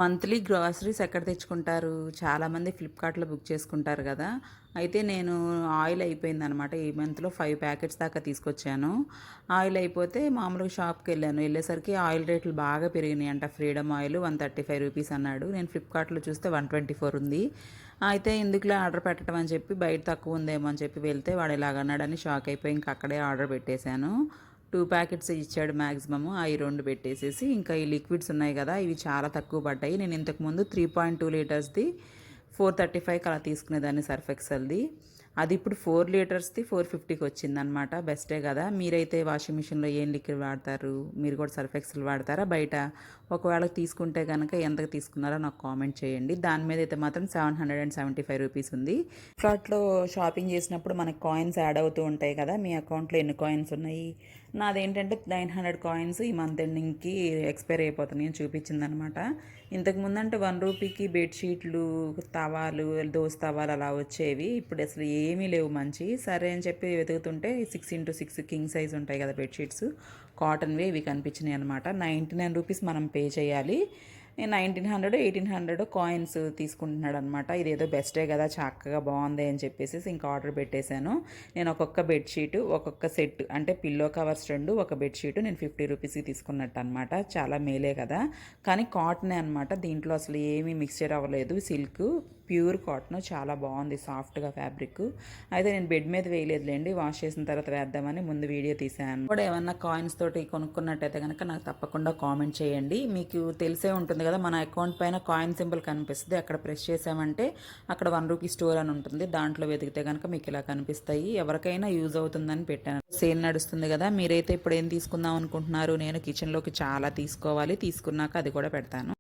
Monthly groceries ఎక్కడ తెచ్చుకుంటారు? చాలామంది ఫ్లిప్‌కార్ట్‌లో బుక్ చేసుకుంటారు గదా! అయితే నేను ఆయిల్ అయిపోయిందనమాట. ఈ మంత్‌లో 5 ప్యాకెట్స్ దాకా తీసుకొచ్చాను. ఆయిల్ అయిపోతే మామూలుగా షాప్‌కెళ్ళాను. ఎళ్ళేసరికి ఆయిల్ రేట్లు బాగా పెరిగినాయంట. ఫ్రీడమ్ ఆయిల్ రూ. 135 అన్నాడు. నేను ఫ్లిప్‌కార్ట్‌లో చూస్తే 124 ఉంది. అయితే ఎందుకులే ఆర్డర్ పెట్టడం అని చెప్పి బయట తక్కువ ఉందేమో అని చెప్పి వెళ్తే వాడు ఇలాగన్నాడని షాక్ అయిపోయి ఇంక అక్కడే ఆర్డర్ పెట్టేశాను. 2 ప్యాకెట్స్ ఇచ్చాడు మాక్సిమము. అయి 2 పెట్టేసేసి, ఇంకా ఈ లిక్విడ్స్ ఉన్నాయి గదా! ఇవి చాలా తక్కువ పడ్డాయి. నేను ఇంతకుముందు 3.2 లీటర్స్‌ది 435కి అలా తీసుకునేదాన్ని సర్ఫ్ ఎక్సెల్‌ది. అది ఇప్పుడు 4 లీటర్స్‌ది 450కి వచ్చిందనమాట. బెస్టే గదా! మీరైతే వాషింగ్ మిషన్‌లో ఏం లిక్విడ్ వాడతారు? మీరు కూడా సర్ఫ్ ఎక్సెల్ వాడతారా బయట? ఒకవేళ తీసుకుంటే గనక ఎంతకు తీసుకున్నారో నాకు కామెంట్ చేయండి. దాని మీద అయితే మాత్రం రూ. 775 ఉంది. ఫ్లిప్‌కార్ట్‌లో షాపింగ్ చేసినప్పుడు మనకు కాయిన్స్ యాడ్ అవుతూ ఉంటాయి కదా! మీ అకౌంట్‌లో ఎన్ని కాయిన్స్ ఉన్నాయి? నాదేంటంటే 900 కాయిన్స్ ఈ మంత్ ఎండింగ్‌కి ఎక్స్‌పైర్ అయిపోతున్నాయి అని చూపించిందనమాట. ఇంతకుముందంటే రూ. 1కి బెడ్‌షీట్లు, తవాలు, దోస తవాలు అలా వచ్చేవి. ఇప్పుడు అసలు ఏమీ లేవు మంచియి. సరే అని చెప్పి వెతుకుతుంటే 6x6 కింగ్ సైజ్ ఉంటాయి కదా బెడ్‌షీట్స్, కాటన్‌వి ఇవి కనిపించినాయి అనమాట. రూ. 99 మనం పే చేయాలి. 1900, 1800 కాయిన్స్ తీసుకుంటున్నాడనమాట. ఇదేదో బెస్టే కదా, చక్కగా బాగుంది అని చెప్పేసి ఇంకా ఆర్డర్ పెట్టేశాను. నేను ఒక్కొక్క బెడ్షీట్, ఒక్కొక్క సెట్ అంటే పిల్లో కవర్స్ 2, ఒక బెడ్షీట్ నేను రూ. 50కి తీసుకున్నట్టు అనమాట. చాలా మేలే కదా. కానీ కాటనే అనమాట. దీంట్లో అసలు ఏమీ మిక్స్చర్ అవ్వలేదు. సిల్క్ ప్యూర్ కాటన్, చాలా బాగుంది సాఫ్ట్గా ఫ్యాబ్రిక్. అయితే నేను బెడ్ మీద వేయలేదులేండి, వాష్ చేసిన తర్వాత వేద్దామని ముందు వీడియో తీసాను. కూడా ఏమన్నా కాయిన్స్ తోటి కొనుక్కున్నట్టయితే కనుక నాకు తప్పకుండా కామెంట్ చేయండి. మీకు తెలిసే ఉంటుంది కదా, మన అకౌంట్ పైన కాయిన్ సింబల్ కనిపిస్తుంది, అక్కడ ప్రెస్ చేసామంటే అక్కడ రూ. 1 స్టోర్ అని ఉంటుంది. దాంట్లో వెతికితే కనుక మీకు ఇలా కనిపిస్తాయి. ఎవరికైనా యూజ్ అవుతుందని పెట్టాను. సేల్ నడుస్తుంది కదా, మీరైతే ఇప్పుడు ఏం తీసుకుందాం అనుకుంటున్నారు? నేను కిచెన్లోకి చాలా తీసుకోవాలి, తీసుకున్నాక అది కూడా పెడతాను.